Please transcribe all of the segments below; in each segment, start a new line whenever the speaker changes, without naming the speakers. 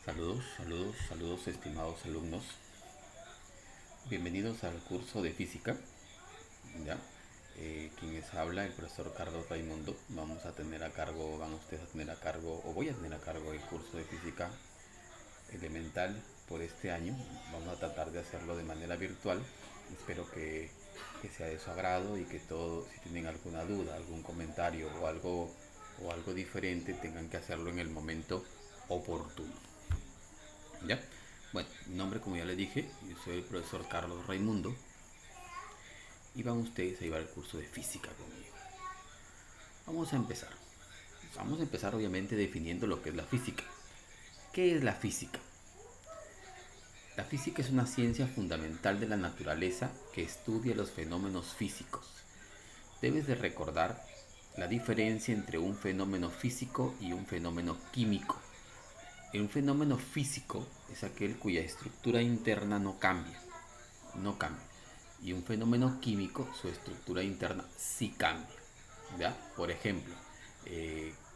Saludos estimados alumnos. Bienvenidos al curso de física. ¿Ya? Quien les habla, el profesor Carlos Raimundo. Van ustedes a tener a cargo, o voy a tener a cargo el curso de física elemental por este año. Vamos a tratar de hacerlo de manera virtual. Espero que sea de su agrado y que todos, si tienen alguna duda, algún comentario o algo diferente, tengan que hacerlo en el momento oportuno. ¿Ya? Bueno, mi nombre, como ya les dije, yo soy el profesor Carlos Raimundo y van ustedes a llevar el curso de física conmigo. Vamos a empezar. Vamos a empezar obviamente definiendo lo que es la física. ¿Qué es la física? La física es una ciencia fundamental de la naturaleza que estudia los fenómenos físicos. Debes de recordar la diferencia entre un fenómeno físico y un fenómeno químico. Un fenómeno físico es aquel cuya estructura interna no cambia. Y un fenómeno químico, su estructura interna sí cambia. ¿Ya? Por ejemplo,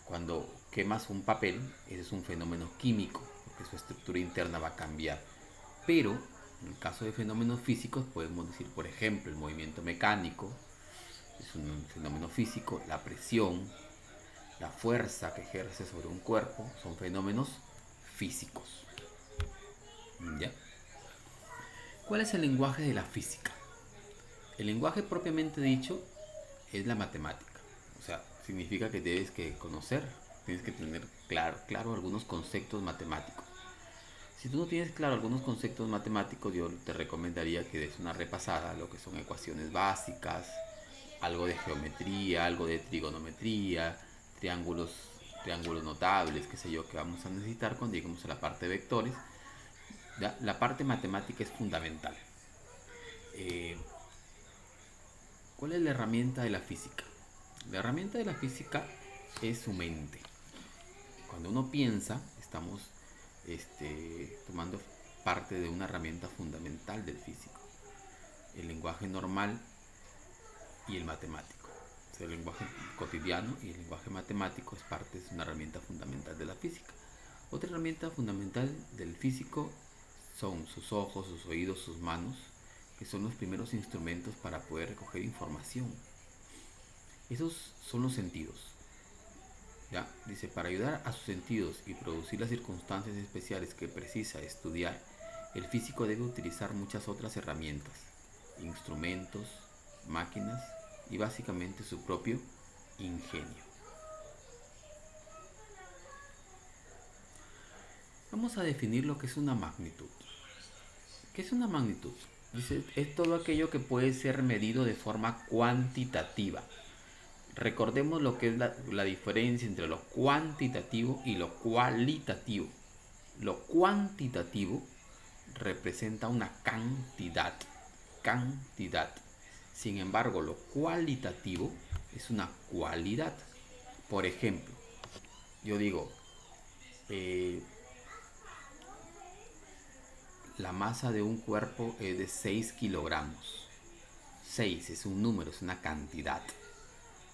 cuando quemas un papel, ese es un fenómeno químico, porque su estructura interna va a cambiar. Pero, en el caso de fenómenos físicos, podemos decir, por ejemplo, el movimiento mecánico, es un fenómeno físico, la presión, la fuerza que ejerce sobre un cuerpo, son fenómenos físicos. ¿Ya? ¿Cuál es el lenguaje de la física? El lenguaje propiamente dicho es la matemática. O sea, significa que debes que conocer, tienes que tener claro algunos conceptos matemáticos. Si tú no tienes claro algunos conceptos matemáticos, yo te recomendaría que des una repasada a lo que son ecuaciones básicas, algo de geometría, algo de trigonometría, triángulos, triángulos notables, qué sé yo, que vamos a necesitar cuando lleguemos a la parte de vectores. ¿Ya? La parte matemática es fundamental. Eh, ¿Cuál es la herramienta de la física? La herramienta de la física es su mente. Cuando uno piensa, estamos tomando parte de una herramienta fundamental del físico. El lenguaje normal y el matemático. O sea, el lenguaje cotidiano y el lenguaje matemático es una herramienta fundamental de la física. Otra herramienta fundamental del físico son sus ojos, sus oídos, sus manos, que son los primeros instrumentos para poder recoger información. Esos son los sentidos. ¿Ya? Dice, para ayudar a sus sentidos y producir las circunstancias especiales que precisa estudiar, el físico debe utilizar muchas otras herramientas, instrumentos, máquinas y básicamente su propio ingenio. Vamos a definir lo que es una magnitud. ¿Qué es una magnitud? Dice, es todo aquello que puede ser medido de forma cuantitativa. Recordemos lo que es la diferencia entre lo cuantitativo y lo cualitativo. Lo cuantitativo representa una cantidad. Sin embargo, lo cualitativo es una cualidad. Por ejemplo, yo digo, la masa de un cuerpo es de 6 kilogramos. 6 es un número, es una cantidad.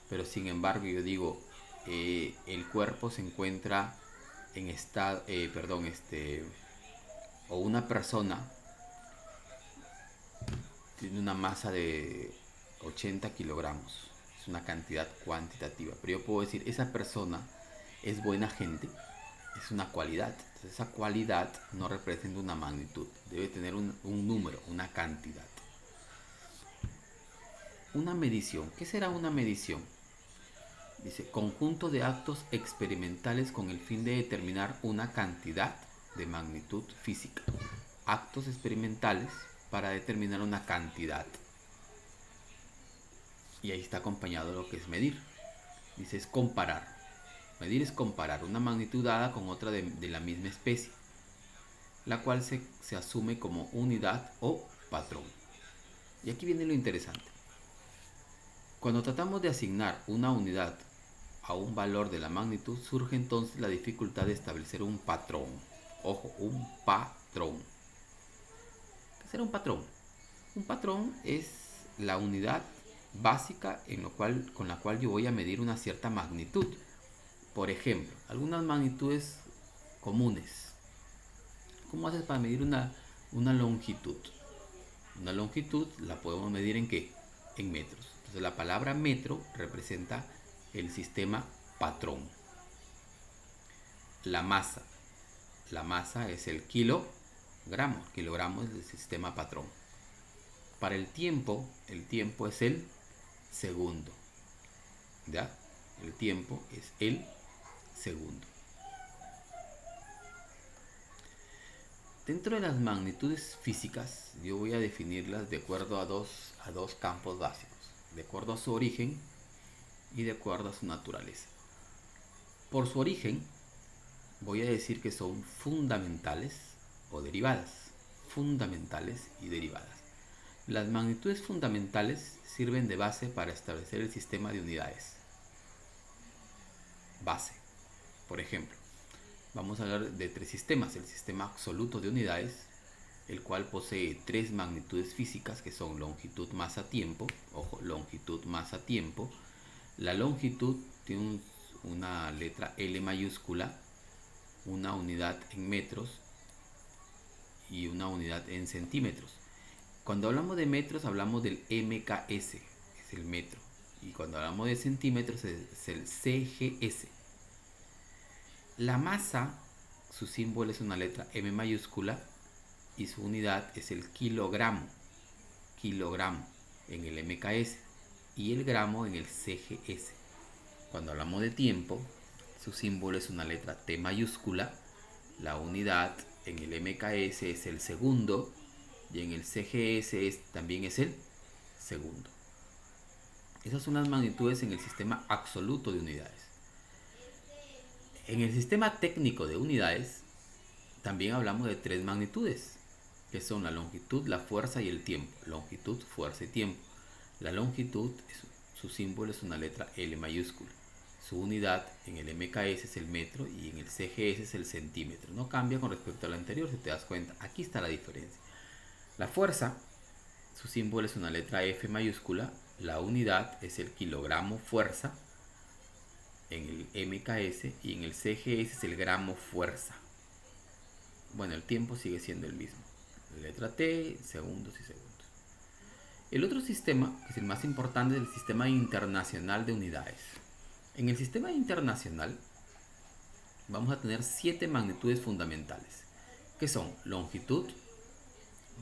Pero sin embargo, yo digo, el cuerpo se encuentra en estado, o una persona tiene una masa de 80 kilogramos. Es una cantidad cuantitativa. Pero yo puedo decir, esa persona es buena gente, es una cualidad. Entonces, esa cualidad no representa una magnitud, debe tener un número, una cantidad. Una medición. ¿Qué será una medición? Dice, conjunto de actos experimentales con el fin de determinar una cantidad de magnitud física. Actos experimentales para determinar una cantidad. Y ahí está acompañado de lo que es medir. Dice, es comparar. Medir es comparar una magnitud dada con otra de la misma especie, la cual se asume como unidad o patrón. Y aquí viene lo interesante. Cuando tratamos de asignar una unidad a un valor de la magnitud, surge entonces la dificultad de establecer un patrón. Ojo, un patrón. ¿Qué será un patrón? Un patrón es la unidad básica con la cual yo voy a medir una cierta magnitud. Por ejemplo, algunas magnitudes comunes. ¿Cómo haces para medir una longitud? Una longitud la podemos medir ¿en qué? En metros. Entonces la palabra metro representa el sistema patrón. La masa. La masa es el kilogramo. Kilogramo es el sistema patrón. Para el tiempo es el segundo. ¿Ya? El tiempo es el segundo. Dentro de las magnitudes físicas, yo voy a definirlas de acuerdo a dos campos básicos, de acuerdo a su origen y de acuerdo a su naturaleza. Por su origen, voy a decir que son fundamentales o derivadas, fundamentales y derivadas. Las magnitudes fundamentales sirven de base para establecer el sistema de unidades. Base. Por ejemplo, vamos a hablar de tres sistemas. El sistema absoluto de unidades, el cual posee tres magnitudes físicas que son longitud, masa, tiempo. Ojo, longitud, masa, tiempo. La longitud tiene una letra L mayúscula, una unidad en metros y una unidad en centímetros. Cuando hablamos de metros hablamos del MKS, es el metro. Y cuando hablamos de centímetros es el CGS. La masa, su símbolo es una letra M mayúscula y su unidad es el kilogramo. Kilogramo en el MKS y el gramo en el CGS. Cuando hablamos de tiempo, su símbolo es una letra T mayúscula. La unidad en el MKS es el segundo y en el CGS también es el segundo. Esas son las magnitudes en el sistema absoluto de unidades. En el sistema técnico de unidades también hablamos de tres magnitudes, que son la longitud, la fuerza y el tiempo. Longitud, fuerza y tiempo. La longitud, su símbolo es una letra L mayúscula. Su unidad en el MKS es el metro y en el CGS es el centímetro. No cambia con respecto al anterior, si te das cuenta. Aquí está la diferencia. La fuerza, su símbolo es una letra F mayúscula. La unidad es el kilogramo fuerza en el MKS y en el CGS es el gramo fuerza. Bueno, el tiempo sigue siendo el mismo. La letra T, segundos y segundos. El otro sistema, que es el más importante, es el sistema internacional de unidades. En el sistema internacional vamos a tener 7 magnitudes fundamentales, que son longitud,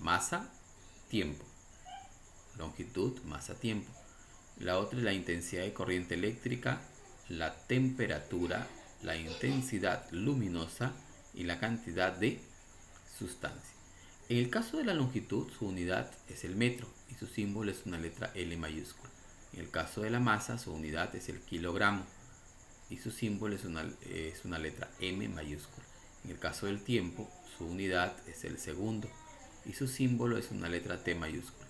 masa, tiempo. Longitud, masa, tiempo. La otra es la intensidad de corriente eléctrica, la temperatura, la intensidad luminosa y la cantidad de sustancia. En el caso de la longitud, su unidad es el metro y su símbolo es una letra L mayúscula. En el caso de la masa, su unidad es el kilogramo y su símbolo es una letra M mayúscula. En el caso del tiempo, su unidad es el segundo y su símbolo es una letra T mayúscula.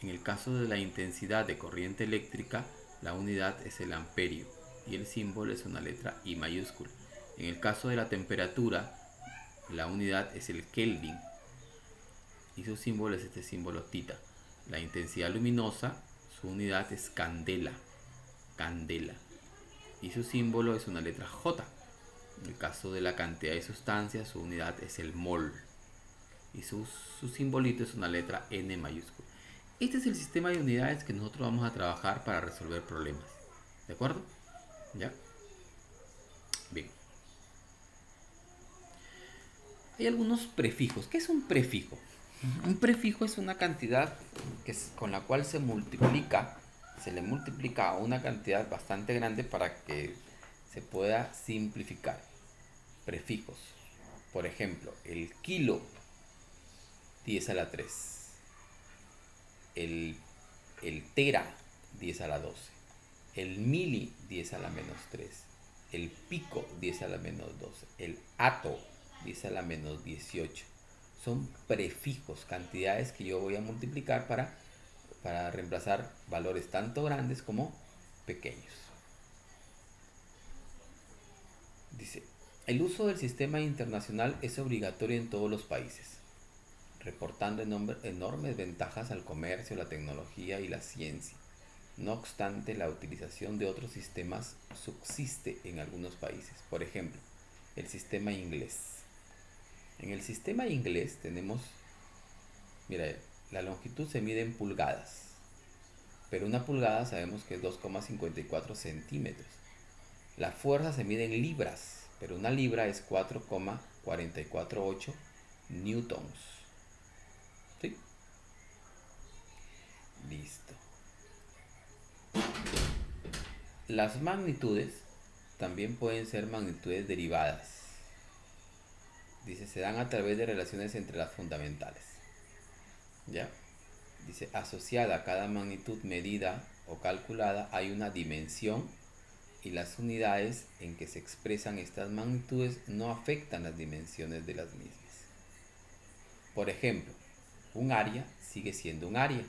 En el caso de la intensidad de corriente eléctrica, la unidad es el amperio y el símbolo es una letra I mayúscula. En el caso de la temperatura, la unidad es el Kelvin y su símbolo es este símbolo tita. La intensidad luminosa, su unidad es candela, candela, y su símbolo es una letra J. En el caso de la cantidad de sustancia, su unidad es el mol y su simbolito es una letra N mayúscula. Este es el sistema de unidades que nosotros vamos a trabajar para resolver problemas. ¿De acuerdo? ¿Ya? Bien. Hay algunos prefijos. ¿Qué es un prefijo? Un prefijo es una cantidad con la cual se le multiplica a una cantidad bastante grande para que se pueda simplificar. Prefijos. Por ejemplo, el kilo, 10 a la 3. El tera, 10 a la 12. El mili, 10 a la menos 3. El pico, 10 a la menos 12. El ato, 10 a la menos 18. Son prefijos, cantidades que yo voy a multiplicar para reemplazar valores tanto grandes como pequeños. Dice, el uso del sistema internacional es obligatorio en todos los países, reportando enormes ventajas al comercio, la tecnología y la ciencia. No obstante, la utilización de otros sistemas subsiste en algunos países. Por ejemplo, el sistema inglés. En el sistema inglés tenemos, mira, la longitud se mide en pulgadas, pero una pulgada sabemos que es 2,54 centímetros. La fuerza se mide en libras, pero una libra es 4,448 newtons. ¿Sí? Listo. Las magnitudes también pueden ser magnitudes derivadas. Dice, se dan a través de relaciones entre las fundamentales. ¿Ya? Dice, asociada a cada magnitud medida o calculada hay una dimensión y las unidades en que se expresan estas magnitudes no afectan las dimensiones de las mismas. Por ejemplo, un área sigue siendo un área,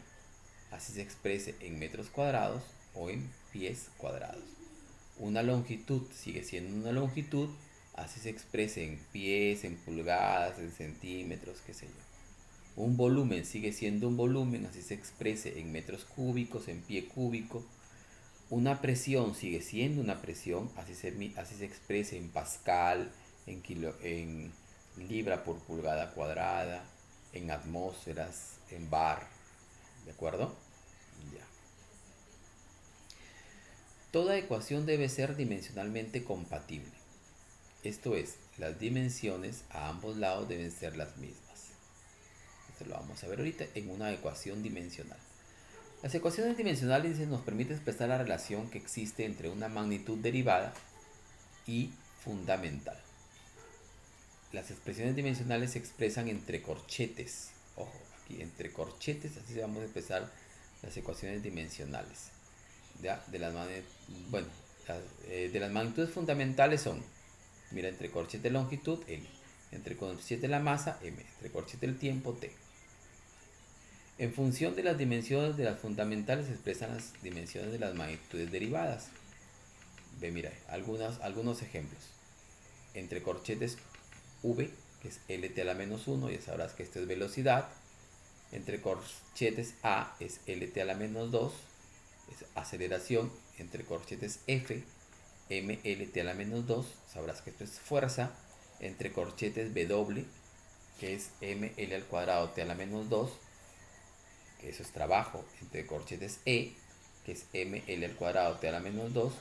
así se exprese en metros cuadrados o en pies cuadrados. Una longitud sigue siendo una longitud, así se exprese en pies, en pulgadas, en centímetros, qué sé yo. Un volumen sigue siendo un volumen, así se exprese en metros cúbicos, en pie cúbico. Una presión sigue siendo una presión, así se exprese en pascal, en libra por pulgada cuadrada, en atmósferas, en bar. ¿De acuerdo? Ya. Toda ecuación debe ser dimensionalmente compatible. Esto es, las dimensiones a ambos lados deben ser las mismas. Esto lo vamos a ver ahorita en una ecuación dimensional. Las ecuaciones dimensionales nos permiten expresar la relación que existe entre una magnitud derivada y fundamental. Las expresiones dimensionales se expresan entre corchetes. Ojo, aquí entre corchetes, así vamos a expresar las ecuaciones dimensionales. ¿Ya? De las magnitudes fundamentales son, mira, entre corchete longitud, L. Entre corchete la masa, M. Entre corchete el tiempo, T. En función de las dimensiones de las fundamentales se expresan las dimensiones de las magnitudes derivadas. Ve, mira, algunos ejemplos. Entre corchetes V, que es LT a la menos 1, ya sabrás que esto es velocidad. Entre corchetes A es LT a la menos 2, es aceleración. Entre corchetes F, MLT a la menos 2, sabrás que esto es fuerza. Entre corchetes W, que es ML al cuadrado T a la menos 2, que eso es trabajo. Entre corchetes E, que es ML al cuadrado T a la menos 2.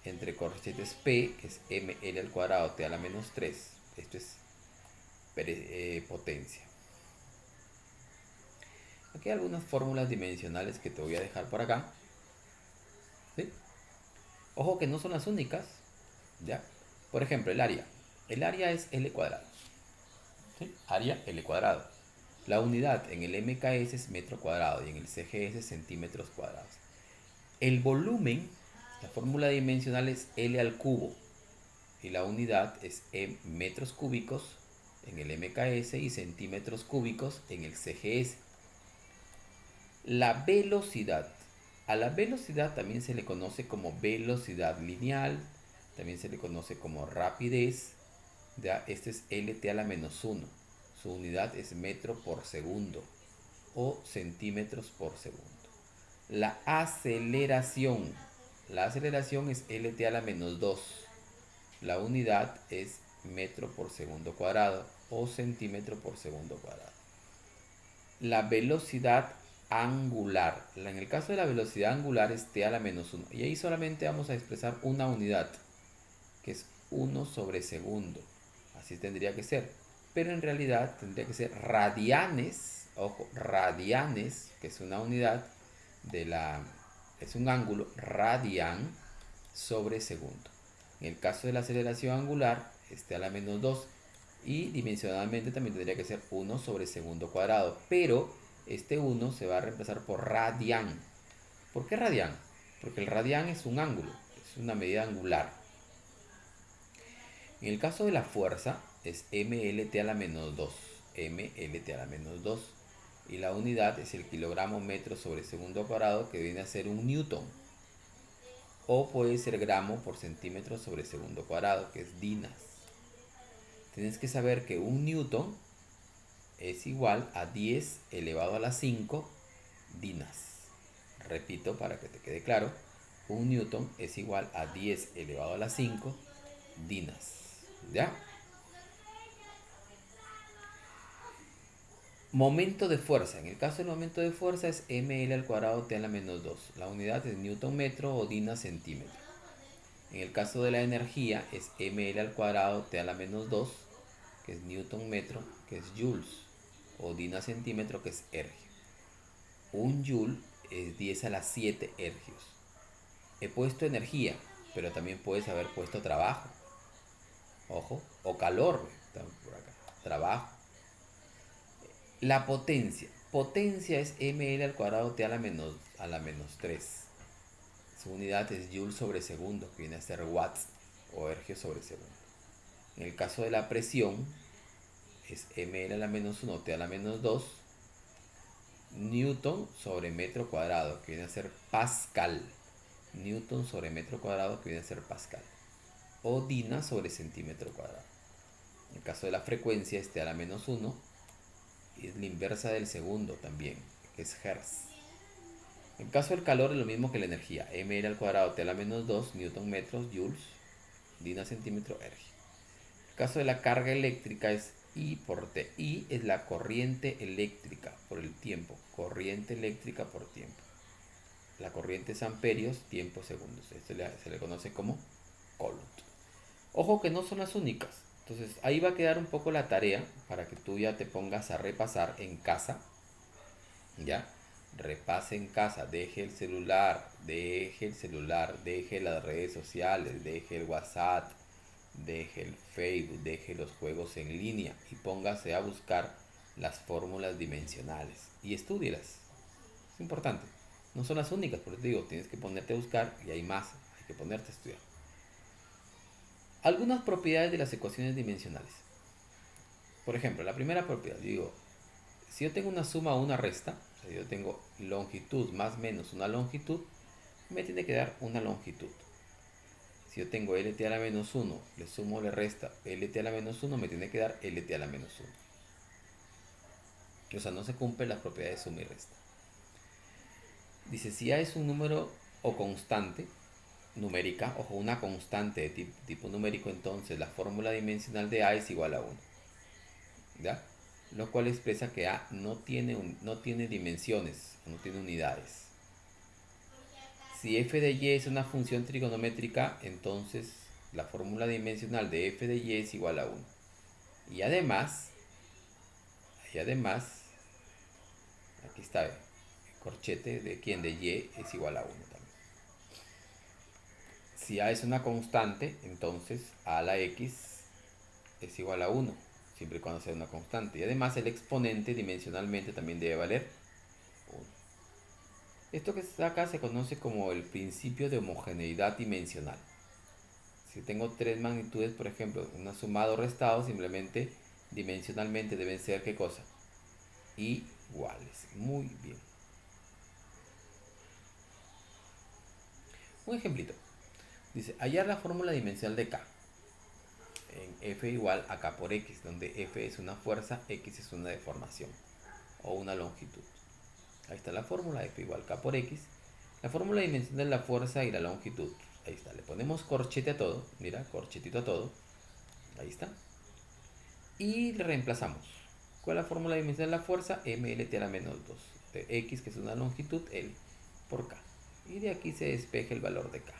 Entre corchetes P, que es ML al cuadrado T a la menos 3. Esto es potencia. Aquí hay algunas fórmulas dimensionales que te voy a dejar por acá. ¿Sí? Ojo que no son las únicas. ¿Ya? Por ejemplo, el área. El área es L cuadrado. ¿Sí? Área L cuadrado. La unidad en el MKS es metro cuadrado y en el CGS es centímetros cuadrados. El volumen, la fórmula dimensional es L al cubo y la unidad es metros cúbicos en el MKS y centímetros cúbicos en el CGS. La velocidad. A la velocidad también se le conoce como velocidad lineal, también se le conoce como rapidez. ¿Ya? Este es LT a la menos 1. Su unidad es metro por segundo o centímetros por segundo. La aceleración. La aceleración es LT a la menos 2. La unidad es metro por segundo cuadrado o centímetro por segundo cuadrado. La velocidad angular. En el caso de la velocidad angular es T a la menos 1. Y ahí solamente vamos a expresar una unidad, que es 1 sobre segundo. Así tendría que ser. Pero en realidad tendría que ser radianes. Ojo, radianes, que es una unidad es un ángulo radian sobre segundo. En el caso de la aceleración angular, T a la menos 2. Y dimensionalmente también tendría que ser 1 sobre segundo cuadrado. Pero este 1 se va a reemplazar por radian. ¿Por qué radian? Porque el radian es un ángulo, es una medida angular. En el caso de la fuerza es MLT a la menos 2. MLT a la menos 2. Y la unidad es el kilogramo metro sobre segundo cuadrado, que viene a ser un newton. O puede ser gramo por centímetro sobre segundo cuadrado, que es dinas. Tienes que saber que un newton es igual a 10 elevado a la 5 dinas. Repito para que te quede claro. Un newton es igual a 10 elevado a la 5 dinas. ¿Ya? Momento de fuerza. En el caso del momento de fuerza es ml al cuadrado t a la menos 2. La unidad es newton metro o dina centímetro. En el caso de la energía es ml al cuadrado t a la menos 2, que es newton metro, que es joules, o dina centímetro, que es ergio. Un joule es 10 a la 7 ergios. He puesto energía, pero también puedes haber puesto trabajo. Ojo, o calor, por acá. Trabajo. La potencia. Potencia es ml al cuadrado t a la menos 3. Su unidad es joule sobre segundo, que viene a ser watts o ergio sobre segundo. En el caso de la presión, es ml a la menos 1 t a la menos 2 newton sobre metro cuadrado, que viene a ser pascal. Newton sobre metro cuadrado, que viene a ser pascal. O dina sobre centímetro cuadrado. En el caso de la frecuencia, es t a la menos 1, es la inversa del segundo también, que es hertz. En el caso del calor es lo mismo que la energía, ml al cuadrado t a la menos 2, newton metros, joules, dina centímetro, ergio. En el caso de la carga eléctrica es I por T. I es la corriente eléctrica por el tiempo, corriente eléctrica por tiempo. La corriente es amperios, tiempo segundos. Esto se le conoce como Coulomb. Ojo que no son las únicas. Entonces ahí va a quedar un poco la tarea para que tú ya te pongas a repasar en casa. ¿Ya? Repase en casa, deje el celular, deje las redes sociales, deje el WhatsApp, deje el Facebook, deje los juegos en línea y póngase a buscar las fórmulas dimensionales y estúdielas. Es importante. No son las únicas, por eso te digo, tienes que ponerte a buscar y hay más, hay que ponerte a estudiar. Algunas propiedades de las ecuaciones dimensionales. Por ejemplo, la primera propiedad, digo, si yo tengo una suma o una resta, o sea, yo tengo longitud más menos una longitud, me tiene que dar una longitud. Si yo tengo lt a la menos 1, le sumo o le resta lt a la menos 1, me tiene que dar lt a la menos 1. O sea, no se cumplen las propiedades de suma y resta. Dice, si A es un número o constante numérica, ojo, una constante de tipo numérico, entonces la fórmula dimensional de A es igual a 1. ¿Ya? Lo cual expresa que A no tiene dimensiones, no tiene unidades. Si f de y es una función trigonométrica, entonces la fórmula dimensional de f de y es igual a 1. Y además, aquí está el corchete de quién de y es igual a 1 también. Si a es una constante, entonces a a la x es igual a 1, siempre y cuando sea una constante. Y además el exponente dimensionalmente también debe valer 1. Esto que está acá se conoce como el principio de homogeneidad dimensional. Si tengo tres magnitudes, por ejemplo, una sumado o restado, simplemente dimensionalmente deben ser, ¿qué cosa? Iguales. Muy bien. Un ejemplito. Dice, hallar la fórmula dimensional de K en F igual a K por X, donde F es una fuerza, X es una deformación o una longitud. Ahí está la fórmula, F igual K por X. La fórmula dimensional de la fuerza y la longitud. Ahí está, le ponemos corchete a todo. Mira, corchetito a todo. Ahí está. Y le reemplazamos. ¿Cuál es la fórmula dimensional de la fuerza? MLT a la menos 2. De X, que es una longitud, L por K. Y de aquí se despeja el valor de K,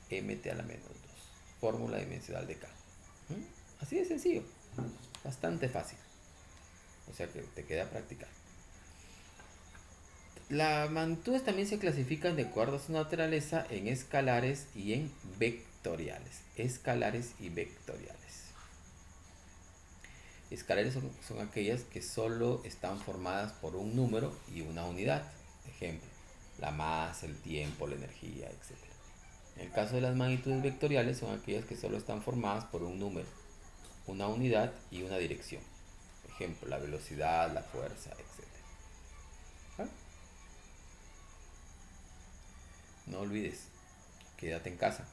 que es MT a la menos 2. Fórmula dimensional de K. Así de sencillo. Bastante fácil. O sea que te queda practicar. Las magnitudes también se clasifican de acuerdo a su naturaleza en escalares y en vectoriales. Escalares y vectoriales. Escalares son aquellas que solo están formadas por un número y una unidad. Ejemplo, la masa, el tiempo, la energía, etc. En el caso de las magnitudes vectoriales son aquellas que solo están formadas por un número, una unidad y una dirección. Ejemplo, la velocidad, la fuerza, etc. ¿Ah? No olvides, quédate en casa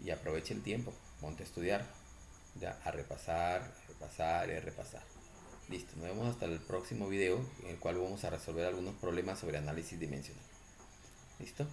y aprovecha el tiempo, ponte a estudiar, ya, a repasar y a repasar. Listo, nos vemos hasta el próximo video en el cual vamos a resolver algunos problemas sobre análisis dimensional. ¿Listo?